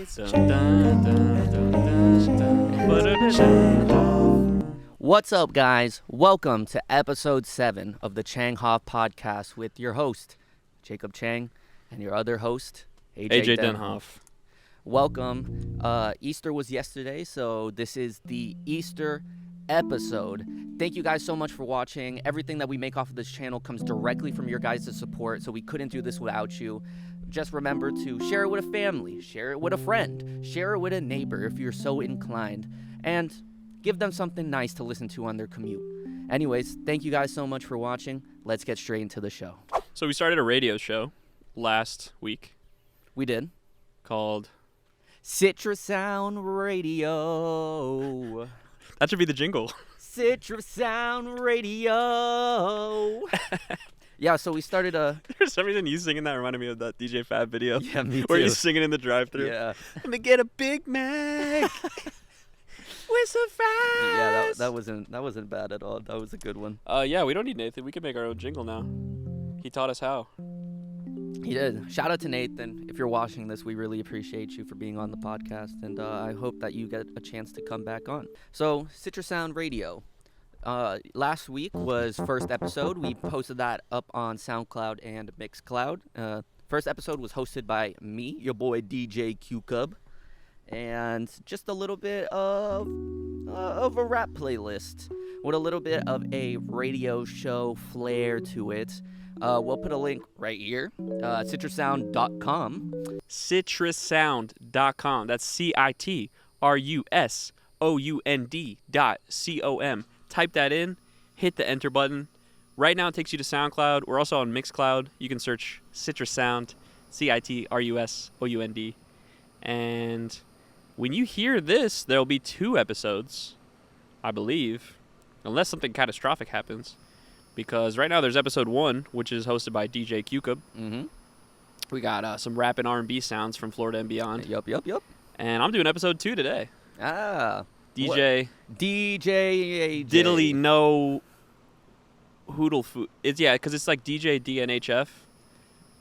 It's Changhoff. What's up, guys? Welcome to episode 7 of the Changhoff podcast with your host, Jacob Chang, and your other host, AJ Denhoff. Welcome. Easter was yesterday, so this is the Easter episode. Thank you guys so much for watching. Everything that we make off of this channel comes directly from your guys' support, so we couldn't do this without you. Just remember to share it with a family, share it with a friend, share it with a neighbor if you're so inclined, and give them something nice to listen to on their commute. Anyways, thank you guys so much for watching. Let's get straight into the show. So we started a radio show last week We did. called... Citrus Sound Radio. That should be the jingle. Citrus Sound Radio. Yeah, so we started a... For some reason, you singing that reminded me of that DJ Fab video. Yeah, me too. Where he's singing in the drive-thru. Yeah. Let me get a Big Mac. with some fries. Yeah, that wasn't bad at all. That was a good one. Yeah, we don't need Nathan. We can make our own jingle now. He taught us how. He did. Shout out to Nathan. If you're watching this, we really appreciate you for being on the podcast, and I hope that you get a chance to come back on. So, Citrus Sound Radio. Last week was first episode. We posted that up on SoundCloud and Mixcloud. First episode was hosted by me, your boy DJ Q-Cub, and just a little bit of a rap playlist with a little bit of a radio show flair to it. We'll put a link right here, citrussound.com. Citrussound.com. That's CITRUSOUND.com. Type that in, hit the enter button. Right now it takes you to SoundCloud. We're also on Mixcloud. You can search Citrus Sound, CITRUSOUND. And when you hear this, there'll be 2 episodes, I believe, unless something catastrophic happens. Because right now there's episode 1, which is hosted by DJ Q-Cub. Mm-hmm. We got some rap and R&B sounds from Florida and beyond. Yup. And I'm doing episode 2 today. DJ DJ Diddly No Hoodle Food. Because it's like DJ DNHF.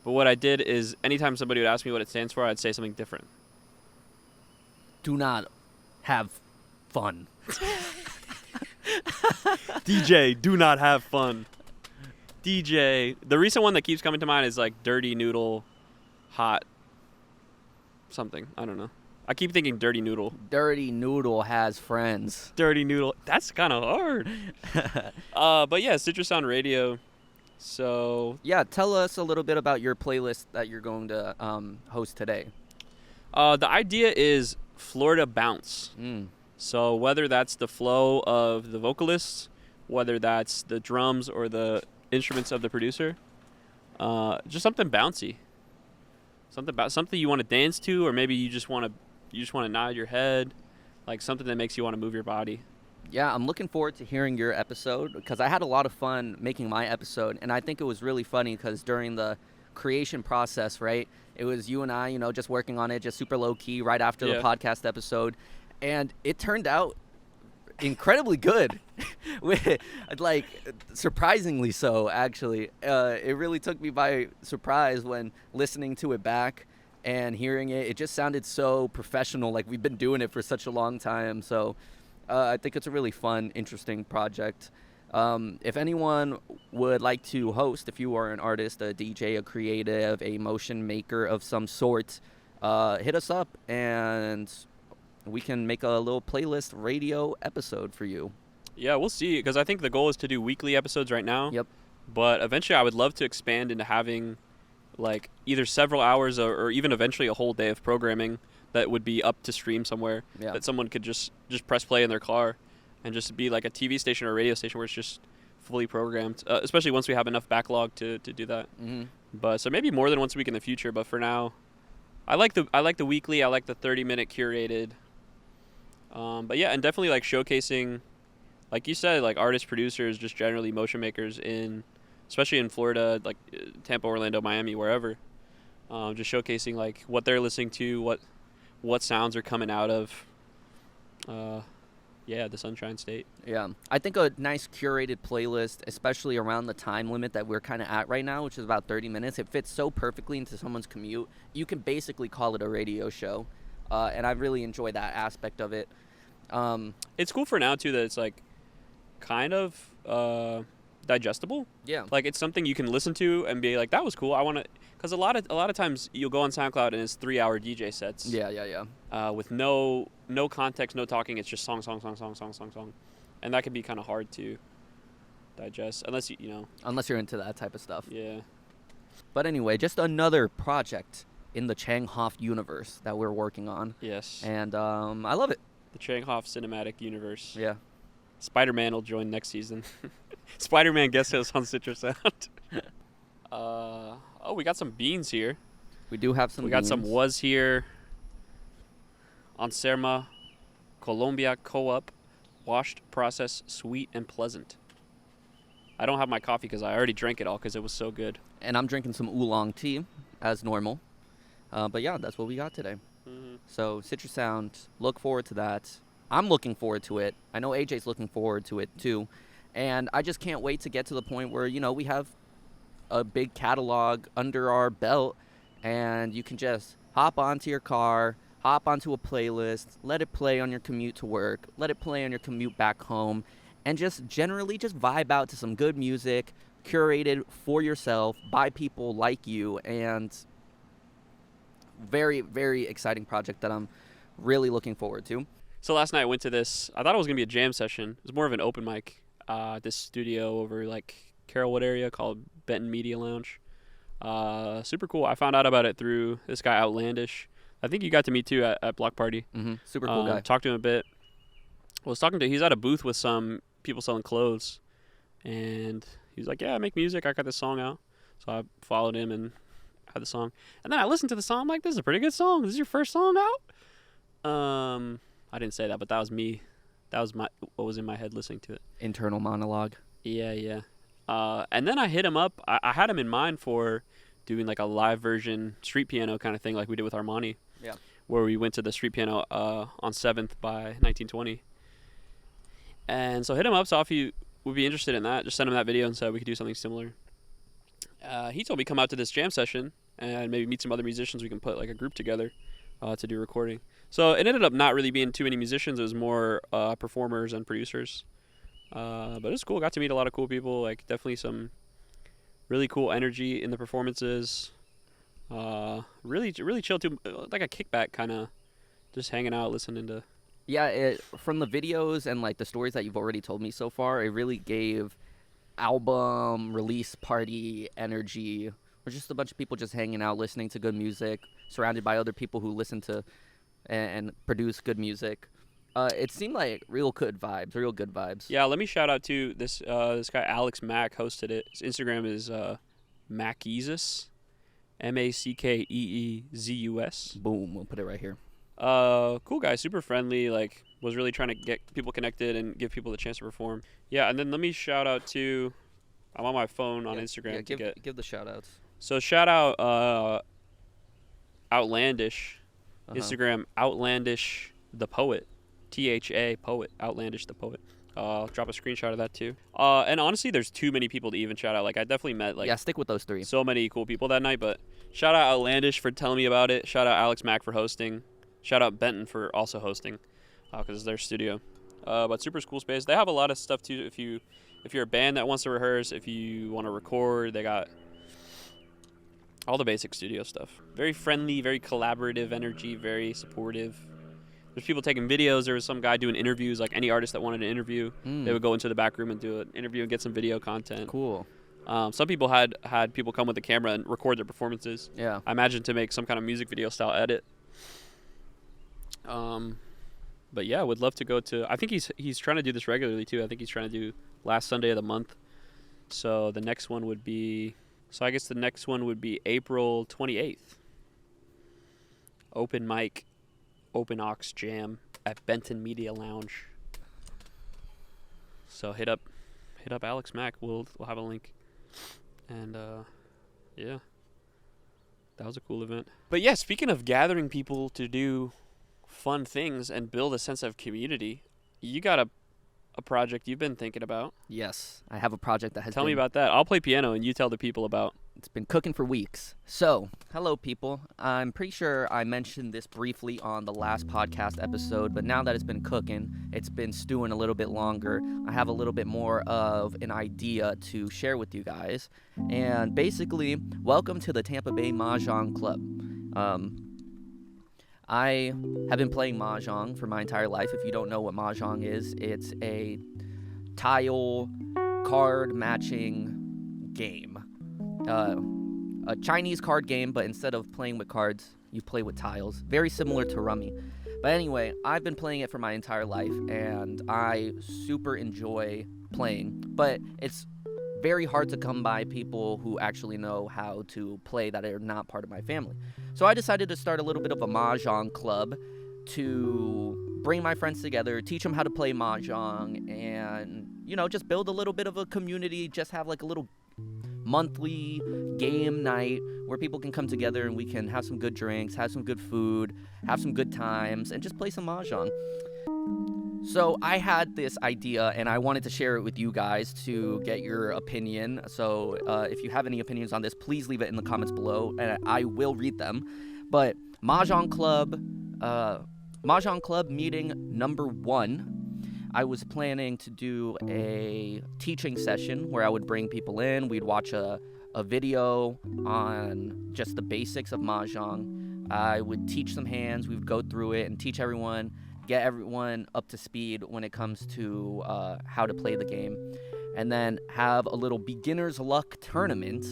But what I did is anytime somebody would ask me what it stands for, I'd say something different. Do not have fun. DJ, do not have fun. DJ. The recent one that keeps coming to mind is like Dirty Noodle Hot something. I don't know. I keep thinking Dirty Noodle. Dirty Noodle has friends. Dirty Noodle. That's kind of hard. But yeah, Citrus Sound Radio. So yeah, tell us a little bit about your playlist that you're going to host today. The idea is Florida bounce. So whether that's the flow of the vocalists, whether that's the drums or the instruments of the producer, just something bouncy. Something you want to dance to, or maybe you just want to nod your head, like something that makes you want to move your body. Yeah, I'm looking forward to hearing your episode because I had a lot of fun making my episode, and I think it was really funny because during the creation process, right, it was you and I, just working on it, just super low key right after the podcast episode, and it turned out incredibly good. Like, surprisingly so, actually. It really took me by surprise when listening to it back and hearing it. It just sounded so professional, like we've been doing it for such a long time. So I think it's a really fun, interesting project. If anyone would like to host, if you are an artist, a DJ, a creative, a motion maker of some sort, hit us up and we can make a little playlist radio episode for you. Yeah, we'll see, because I think the goal is to do weekly episodes right now. Yep. But eventually I would love to expand into having like either several hours or even eventually a whole day of programming that would be up to stream somewhere that someone could just press play in their car and just be like a TV station or a radio station where it's just fully programmed, especially once we have enough backlog to do that. Mm-hmm. But so maybe more than once a week in the future, but for now I like the weekly, I like the 30-minute curated. But yeah, and definitely like showcasing, like you said, like artists, producers, just generally motion makers especially in Florida, like Tampa, Orlando, Miami, wherever. Just showcasing like what they're listening to, what sounds are coming out of, the Sunshine State. Yeah, I think a nice curated playlist, especially around the time limit that we're kind of at right now, which is about 30 minutes, it fits so perfectly into someone's commute. You can basically call it a radio show. and I really enjoy that aspect of it. It's cool for now too that it's like kind of digestible. Yeah. Like it's something you can listen to and be like, that was cool. I want to, because a lot of times you'll go on SoundCloud and it's 3-hour DJ sets. Yeah. With no context, no talking. It's just song, and that can be kind of hard to digest unless you know. Unless you're into that type of stuff. Yeah. But anyway, just another project in the Changhoff universe that we're working on. Yes. And I love it. The Changhoff cinematic universe. Yeah. Spider-Man will join next season. Spider-Man guest host on Citrus Sound. We got some beans here. We do have some We got beans. some was here. Anserma, Colombia Co-op, washed, processed, sweet, and pleasant. I don't have my coffee because I already drank it all because it was so good. And I'm drinking some oolong tea, as normal. But yeah, that's what we got today. Mm-hmm. So Citrus Sound, look forward to that. I'm looking forward to it. I know AJ's looking forward to it too. And I just can't wait to get to the point where, we have a big catalog under our belt and you can just hop onto your car, hop onto a playlist, let it play on your commute to work, let it play on your commute back home, and just generally just vibe out to some good music curated for yourself by people like you. And very, very exciting project that I'm really looking forward to. So last night I went to this. I thought it was going to be a jam session. It was more of an open mic. This studio over like Carrollwood area called Benton Media Lounge. Super cool. I found out about it through this guy Outlandish. I think you got to meet too at Block Party. Mm-hmm. Super cool guy. Talked to him a bit. He's at a booth with some people selling clothes. And he was like, yeah, I make music. I got this song out. So I followed him and had the song. And then I listened to the song. I'm like, this is a pretty good song. This is your first song out? I didn't say that, but that was me. That was what was in my head listening to it. Internal monologue. Yeah. And then I hit him up. I had him in mind for doing like a live version street piano kind of thing like we did with Armani. Yeah. Where we went to the street piano on 7th by 1920. And so I hit him up, saw if he would be interested in that. Just sent him that video and said we could do something similar. He told me come out to this jam session and maybe meet some other musicians. We can put like a group together to do recording. So it ended up not really being too many musicians. It was more performers and producers. But it was cool. Got to meet a lot of cool people. Like definitely some really cool energy in the performances. Really chill too. Like a kickback kind of just hanging out, listening to. Yeah, from the videos and like the stories that you've already told me so far, it really gave album release party energy. Or just a bunch of people just hanging out, listening to good music, surrounded by other people who listen to and produce good music. It seemed like real good vibes. Yeah, let me shout out to this guy Alex Mack hosted it. His Instagram is Mackeezus, Mackeezus. Boom, we'll put it right here. Cool guy, super friendly. Like was really trying to get people connected and give people the chance to perform. Yeah, and then let me shout out to. I'm on my phone on Instagram to give the shout outs. So shout out Outlandish. Instagram Outlandish the Poet. THA Poet. Outlandish the Poet. I'll drop a screenshot of that too. And honestly, there's too many people to even shout out. Like I definitely met like stick with those three. So many cool people that night. But shout out Outlandish for telling me about it. Shout out Alex Mack for hosting. Shout out Benton for also hosting, because it's their studio. But super cool space. They have a lot of stuff too. If you're a band that wants to rehearse, if you want to record, they got all the basic studio stuff. Very friendly, very collaborative energy, very supportive. There's people taking videos. There was some guy doing interviews, like any artist that wanted an interview. They would go into the back room and do an interview and get some video content. Cool. Some people had people come with a camera and record their performances. Yeah. I imagine to make some kind of music video style edit. But yeah, would love to go to. I think he's trying to do this regularly too. I think he's trying to do last Sunday of the month. So the next one would be. So I guess the next one would be April 28th. Open mic, Open Aux Jam at Benton Media Lounge. So hit up Alex Mack. We'll have a link. And yeah, that was a cool event. But yeah, speaking of gathering people to do fun things and build a sense of community, you got a project you've been thinking about. Yes, I have a project that has. Tell me about that. I'll play piano and you tell the people about It's been cooking for weeks. So, hello, people. I'm pretty sure I mentioned this briefly on the last podcast episode, but now that it's been cooking, it's been stewing a little bit longer. I have a little bit more of an idea to share with you guys. And basically, welcome to the Tampa Bay Mahjong Club. I have been playing Mahjong for my entire life. If you don't know what Mahjong is, it's a tile card matching game. A Chinese card game, but instead of playing with cards, you play with tiles. Very similar to Rummy. But anyway, I've been playing it for my entire life, and I super enjoy playing. But it's very hard to come by people who actually know how to play that are not part of my family. So I decided to start a little bit of a Mahjong club to bring my friends together, teach them how to play Mahjong, and, just build a little bit of a community, just have like a little monthly game night where people can come together and we can have some good drinks, have some good food, have some good times, and just play some Mahjong. So I had this idea and I wanted to share it with you guys to get your opinion. So if you have any opinions on this, please leave it in the comments below and I will read them. But Mahjong Club meeting number 1. I was planning to do a teaching session where I would bring people in. We'd watch a video on just the basics of Mahjong. I would teach some hands. We would go through it and teach everyone, get everyone up to speed when it comes to how to play the game. And then have a little beginner's luck tournament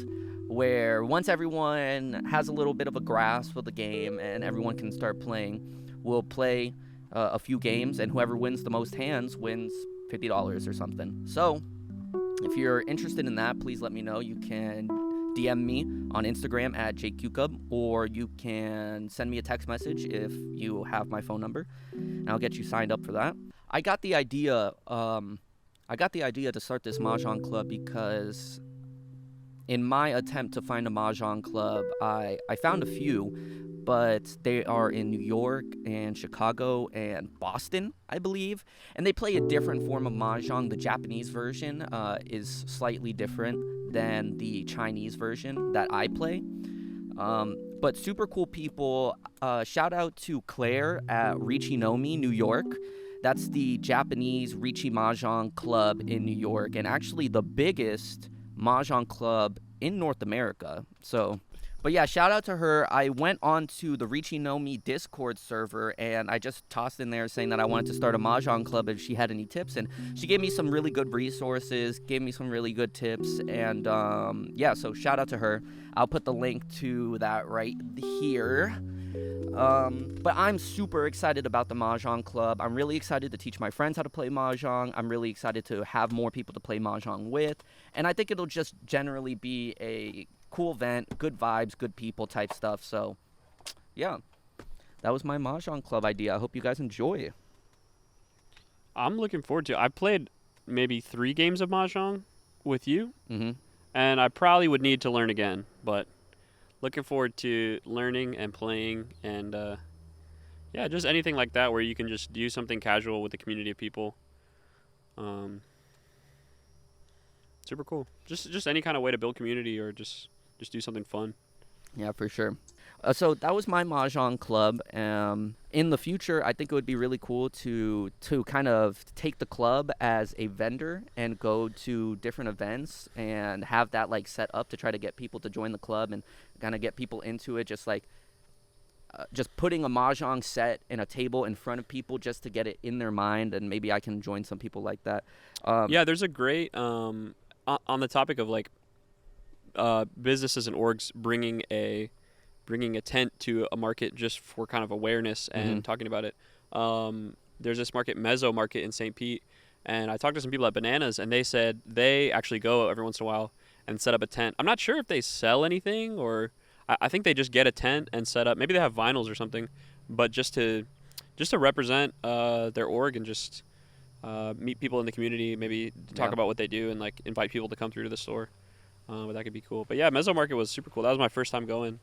where once everyone has a little bit of a grasp of the game and everyone can start playing, we'll play a few games, and whoever wins the most hands wins $50 or something. So, if you're interested in that, please let me know. You can DM me on Instagram at jqcub, or you can send me a text message if you have my phone number, and I'll get you signed up for that. I got the idea to start this Mahjong club because in my attempt to find a Mahjong club, I found a few, but they are in New York and Chicago and Boston, I believe. And they play a different form of Mahjong. The Japanese version is slightly different than the Chinese version that I play. But super cool people. Shout out to Claire at Richie Nomi, New York. That's the Japanese Richie Mahjong club in New York, and actually the biggest Mahjong club in North America. But yeah, shout out to her. I went on to the Richie No Me Discord server and I just tossed in there saying that I wanted to start a Mahjong club if she had any tips. And she gave me some really good resources, gave me some really good tips. And yeah, so shout out to her. I'll put the link to that right here. But I'm super excited about the Mahjong club. I'm really excited to teach my friends how to play Mahjong. I'm really excited to have more people to play Mahjong with. And I think it'll just generally be a cool event, good vibes, good people type stuff. So, yeah, that was my Mahjong club idea. I hope you guys enjoy. I'm looking forward to it. I played maybe 3 games of Mahjong with you, and I probably would need to learn again, but looking forward to learning and playing and, yeah, just anything like that where you can just do something casual with a community of people. Super cool. Just any kind of way to build community or just do something fun. Yeah, for sure. So that was my Mahjong club. In the future, I think it would be really cool to kind of take the club as a vendor and go to different events and have that like set up to try to get people to join the club and kind of get people into it. Just putting a Mahjong set and a table in front of people just to get it in their mind, and maybe I can join some people like that. Yeah, there's a great on the topic of like businesses and orgs bringing a tent to a market just for kind of awareness and talking about it. There's this market, Mezzo Market in St. Pete, and I talked to some people at Bananas, and they said they actually go every once in a while and set up a tent. I'm not sure if they sell anything, or I think they just get a tent and set up. Maybe they have vinyls or something, but just to represent their org and just meet people in the community, maybe talk about what they do and like invite people to come through to the store. But that could be cool. But yeah, Mezzo Market was super cool. That was my first time going.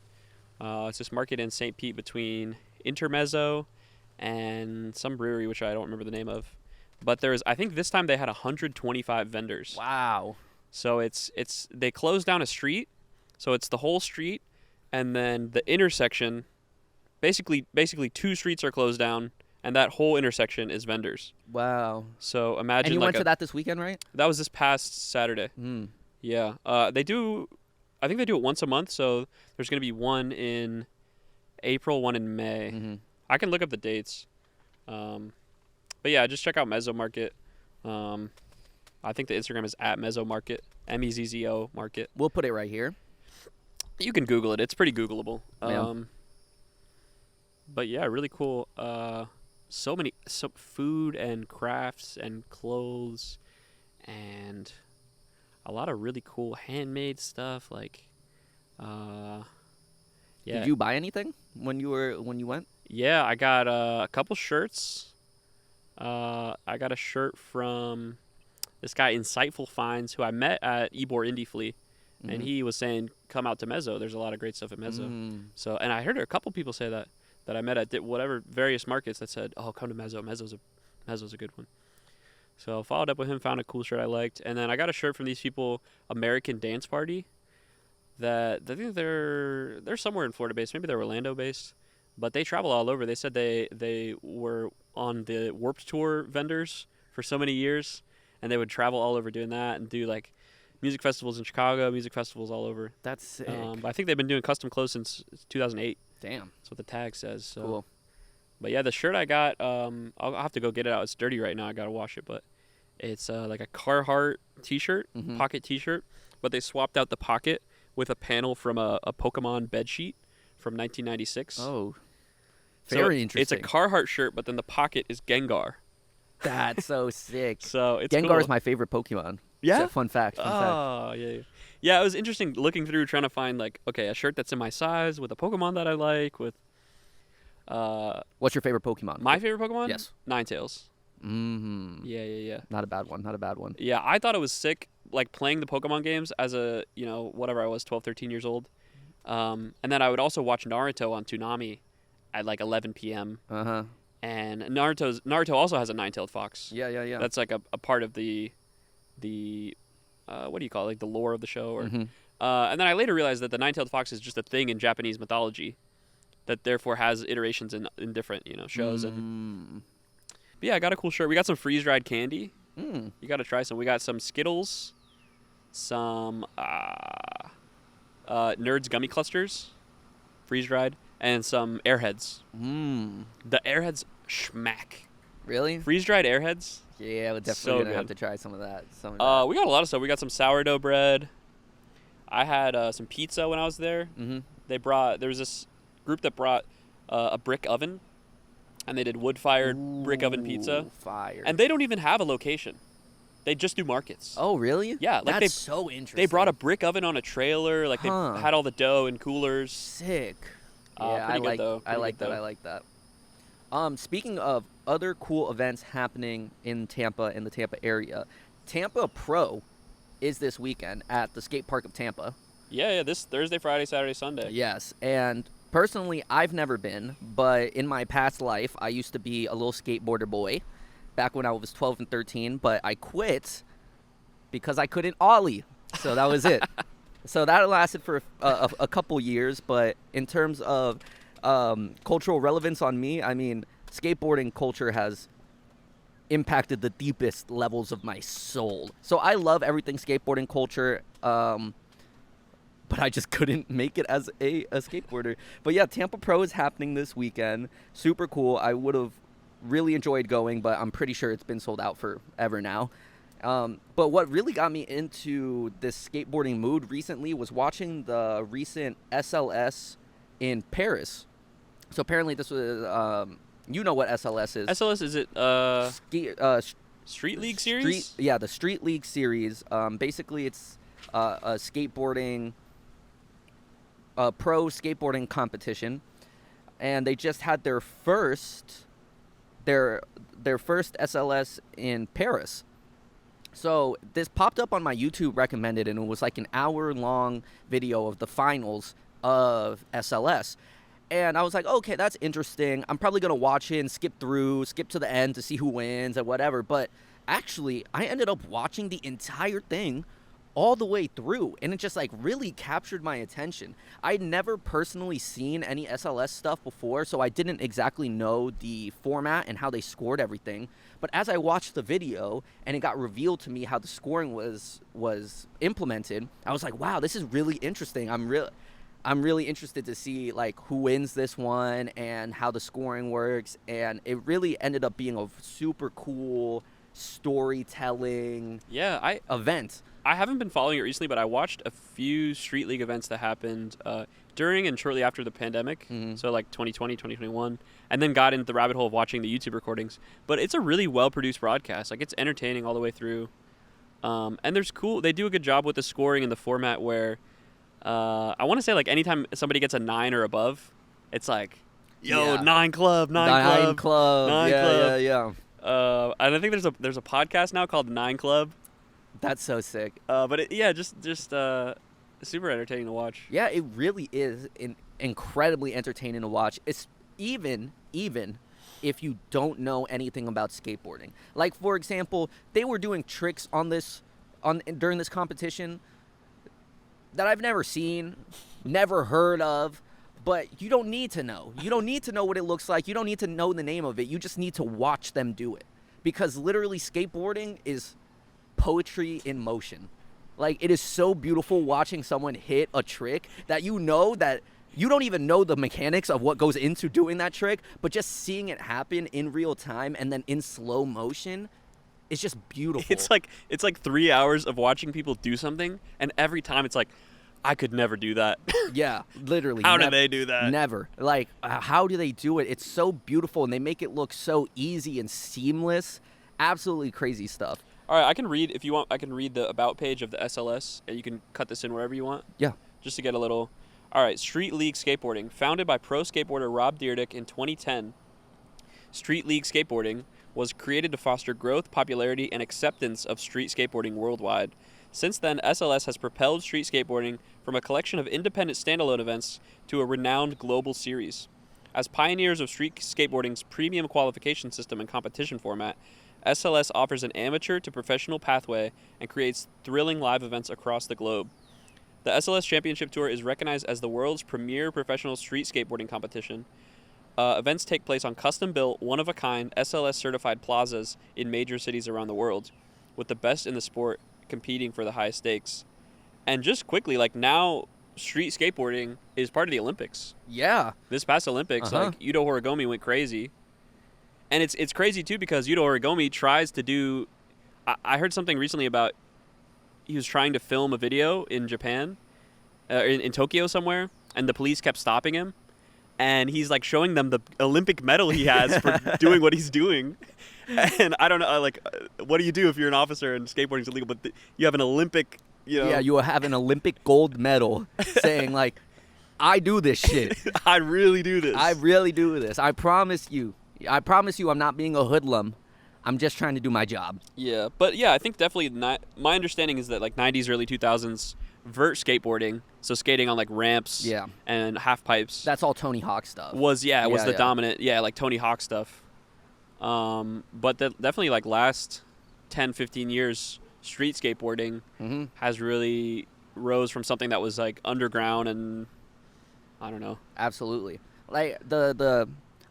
It's this market in St. Pete between Intermezzo and some brewery, which I don't remember the name of. But I think this time they had 125 vendors. Wow. So they closed down a street So it's the whole street, and then the intersection. Basically, two streets are closed down, and that whole intersection is vendors. Wow. So imagine And you like went to that this weekend, right? that was this past Saturday. Mm. Yeah. They do. I think they do it once a month. So there's gonna be one in April, one in May. Mm-hmm. I can look up the dates. But yeah, just check out Mezzo Market. I think the Instagram is at Mezzo Market, Mezzo Market. We'll put it right here. You can Google it. It's pretty Googleable. Yeah. But yeah, really cool. So food and crafts and clothes, and a lot of really cool handmade stuff. Like, yeah. Did you buy anything when you went? Yeah, I got a couple shirts. I got a shirt from this guy, Insightful Finds, who I met at Ybor Indie Flea, and he was saying, "Come out to Mezzo. There's a lot of great stuff at Mezzo." So, and I heard a couple people say that I met at whatever various markets that said, "Oh, come to Mezzo. Mezzo's a good one." So I followed up with him, found a cool shirt I liked, and then I got a shirt from these people, American Dance Party. That I think they're somewhere in Florida based, maybe they're Orlando based, but they travel all over. They said they were on the Warped Tour vendors for so many years, and they would travel all over doing that and do like music festivals in Chicago, music festivals all over. That's sick. But I think they've been doing custom clothes since 2008. Damn. That's what the tag says. So. Cool. But yeah, the shirt I got, I'll have to go get it out. It's dirty right now. I gotta wash it, but it's like a Carhartt T-shirt, pocket T-shirt, but they swapped out the pocket with a panel from a Pokemon bedsheet from 1996. Oh, very interesting. It's a Carhartt shirt, but then the pocket is Gengar. That's so sick. So it's Gengar cool. is my favorite Pokemon. Yeah? So fun fact. Oh, yeah. Yeah, it was interesting looking through, trying to find like, okay, a shirt that's in my size with a Pokemon that I like with. What's your favorite Pokemon? My favorite Pokemon? Yes. Ninetales. Mm-hmm. Yeah. Not a bad one. Yeah, I thought it was sick, like playing the Pokemon games as a, whatever I was, 12, 13 years old. And then I would also watch Naruto on Toonami at like 11 p.m. Uh-huh. And Naruto also has a nine-tailed fox. Yeah. That's like a part of the what do you call it, like the lore of the show. Or, and then I later realized that the nine-tailed fox is just a thing in Japanese mythology that therefore has iterations in different, shows. And but yeah, I got a cool shirt. We got some freeze-dried candy. You got to try some. We got some Skittles, some Nerds gummy clusters, freeze-dried, and some Airheads. The Airheads schmack. Really? Freeze-dried Airheads. Yeah, we're definitely going to have to try some of that. We got a lot of stuff. We got some sourdough bread. I had some pizza when I was there. There was this group that brought a brick oven, and they did wood-fired brick oven pizza. Fire. And they don't even have a location. They just do markets. Oh, really? Yeah. Like that's so interesting. They brought a brick oven on a trailer. Like they had all the dough in coolers. Sick. Yeah, I like that. Speaking of other cool events happening in Tampa, in the Tampa area, Tampa Pro is this weekend at the skate park of Tampa. Yeah, this Thursday, Friday, Saturday, Sunday. Yes, and personally, I've never been, but in my past life, I used to be a little skateboarder boy back when I was 12 and 13, but I quit because I couldn't ollie, so that was it. So that lasted for a couple years, but in terms of cultural relevance on me, I mean, skateboarding culture has impacted the deepest levels of my soul. So I love everything skateboarding culture, but I just couldn't make it as a skateboarder. But yeah, Tampa Pro is happening this weekend. Super cool. I would have really enjoyed going, but I'm pretty sure it's been sold out forever now. But what really got me into this skateboarding mood recently was watching the recent SLS in Paris. So apparently this was, you know what SLS is. SLS, is it Street League Series? The Street League Series. Basically, it's a skateboarding, pro skateboarding competition. And they just had their first SLS in Paris. So this popped up on my YouTube recommended, and it was like an hour-long video of the finals of SLS. And I was like, okay, that's interesting. I'm probably going to watch it and skip to the end to see who wins and whatever. But actually, I ended up watching the entire thing all the way through, and it just like really captured my attention. I'd never personally seen any SLS stuff before, so I didn't exactly know the format and how they scored everything. But as I watched the video and it got revealed to me how the scoring was implemented, I was like, wow, this is really interesting. I'm really interested to see like who wins this one and how the scoring works, and it really ended up being a super cool storytelling event. I haven't been following it recently, but I watched a few Street League events that happened during and shortly after the pandemic, so like 2020, 2021, and then got into the rabbit hole of watching the YouTube recordings. But it's a really well-produced broadcast. Like, it's entertaining all the way through. And they do a good job with the scoring and the format where I want to say, like, anytime somebody gets a 9 or above, it's like, yo, 9 club, 9 club. 9 club. Yeah. And I think there's a podcast now called 9 Club. That's so sick. But just super entertaining to watch. Yeah, it really is incredibly entertaining to watch. It's even if you don't know anything about skateboarding. Like, for example, they were doing tricks during this competition that I've never seen, never heard of. But you don't need to know. You don't need to know what it looks like. You don't need to know the name of it. You just need to watch them do it. Because literally skateboarding is poetry in motion. Like, it is so beautiful watching someone hit a trick that you don't even know the mechanics of what goes into doing that trick, but just seeing it happen in real time and then in slow motion is just beautiful. It's like 3 hours of watching people do something, and every time it's like, I could never do that. Yeah, literally. How do they do that? Never. Like, how do they do it? It's so beautiful, and they make it look so easy and seamless. Absolutely crazy stuff. All right, I can read, if you want, I can read the about page of the SLS, and you can cut this in wherever you want. Yeah. Just to get a little. All right, Street League Skateboarding. Founded by pro skateboarder Rob Dyrdek in 2010, Street League Skateboarding was created to foster growth, popularity, and acceptance of street skateboarding worldwide. Since then, SLS has propelled street skateboarding from a collection of independent standalone events to a renowned global series. As pioneers of street skateboarding's premium qualification system and competition format, SLS offers an amateur to professional pathway and creates thrilling live events across the globe. The SLS Championship Tour is recognized as the world's premier professional street skateboarding competition. Events take place on custom-built, one-of-a-kind, SLS-certified plazas in major cities around the world, with the best in the sport competing for the highest stakes. And just quickly, like, now street skateboarding is part of the Olympics. Yeah. This past Olympics, like, Yuto Horigome went crazy. And it's crazy, too, because Yuto Horigome tries to do... I heard something recently about he was trying to film a video in Japan, in Tokyo somewhere, and the police kept stopping him. And he's, like, showing them the Olympic medal he has for doing what he's doing. And I don't know, like, what do you do if you're an officer and skateboarding's illegal, but you have an Olympic, you know... Yeah, you have an Olympic gold medal saying, like, I do this shit. I really do this. I really do this. I promise you I'm not being a hoodlum. I'm just trying to do my job. Yeah, but yeah, I think definitely my understanding is that, like, 90s, early 2000s, vert skateboarding, so skating on, like, ramps and half pipes. That's all Tony Hawk stuff. Was the dominant, like, Tony Hawk stuff. But definitely, like, last 10, 15 years, street skateboarding has really rose from something that was, like, underground and, I don't know. Absolutely. Like,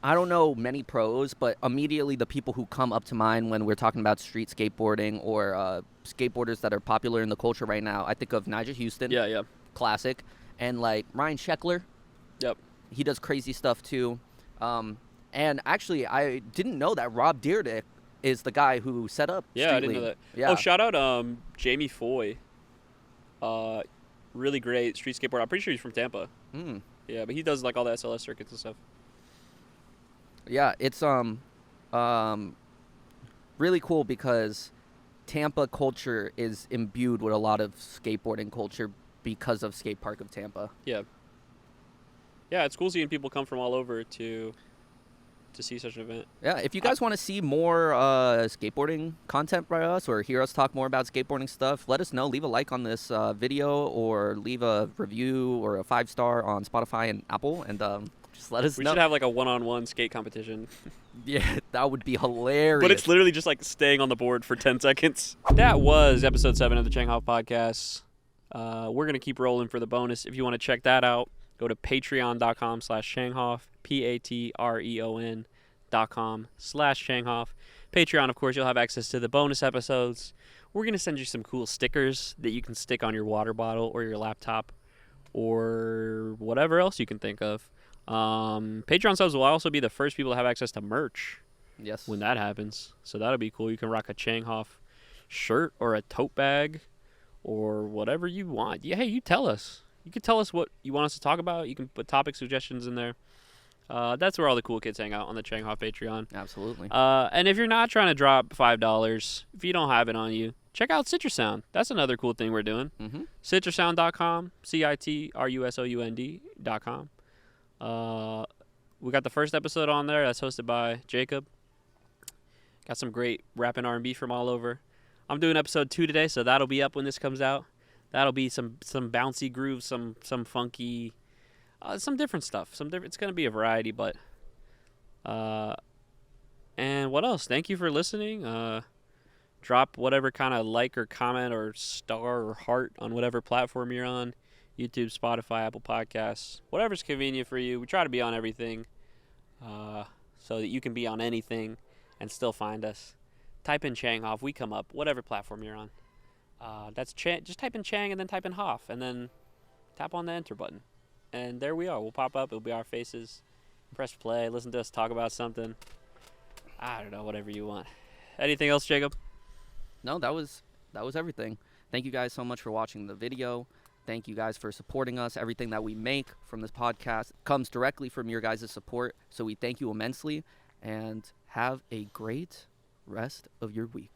I don't know many pros, but immediately the people who come up to mind when we're talking about street skateboarding or skateboarders that are popular in the culture right now, I think of Nigel Houston. Yeah. Classic. And, like, Ryan Sheckler. Yep. He does crazy stuff, too. And actually, I didn't know that Rob Dyrdek is the guy who set up Street I didn't League. know that. Yeah. Oh, shout out Jamie Foy. Really great street skateboarder. I'm pretty sure he's from Tampa. Yeah, but he does, like, all the SLS circuits and stuff. Yeah, it's really cool because Tampa culture is imbued with a lot of skateboarding culture because of Skate Park of Tampa. Yeah. Yeah, it's cool seeing people come from all over to see such an event. Yeah, if you guys want to see more skateboarding content by us or hear us talk more about skateboarding stuff, let us know. Leave a like on this video or leave a review or a 5-star on Spotify and Apple, and just let us know. We should have, like, a one-on-one skate competition. Yeah, that would be hilarious. But it's literally just like staying on the board for 10 seconds. That was episode 7 of the Changhoff podcast. We're going to keep rolling for the bonus. If you want to check that out, go to patreon.com/Changhoff, patreon.com/Changhoff. Patreon, of course, you'll have access to the bonus episodes. We're going to send you some cool stickers that you can stick on your water bottle or your laptop or whatever else you can think of. Patreon subs will also be the first people to have access to merch. Yes. When that happens. So that'll be cool. You can rock a Changhoff shirt or a tote bag or whatever you want. Yeah, hey, you tell us. You can tell us what you want us to talk about. You can put topic suggestions in there. That's where all the cool kids hang out, on the Changhoff Patreon. Absolutely. And if you're not trying to drop $5, if you don't have it on you, check out Citrusound. That's another cool thing we're doing. Mm-hmm. Citrusound.com, CITRUSOUND.com. We got the first episode on there. That's hosted by Jacob. Got some great rap and R&B from all over. I'm doing episode 2 today, so that'll be up when this comes out. That'll be some bouncy grooves, some funky, some different stuff. It's gonna be a variety, but and what else? Thank you for listening. Drop whatever kind of like or comment or star or heart on whatever platform you're on. YouTube, Spotify, Apple Podcasts, whatever's convenient for you. We try to be on everything so that you can be on anything and still find us. Type in Changhoff, we come up, whatever platform you're on. That's just type in Chang and then type in Hoff and then tap on the enter button. And there we are. We'll pop up. It'll be our faces. Press play. Listen to us talk about something. I don't know, whatever you want. Anything else, Jacob? No, that was everything. Thank you guys so much for watching the video. Thank you guys for supporting us. Everything that we make from this podcast comes directly from your guys' support. So we thank you immensely and have a great rest of your week.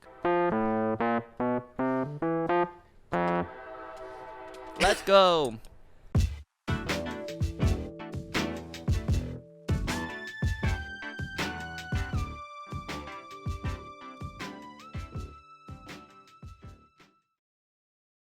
Let's go.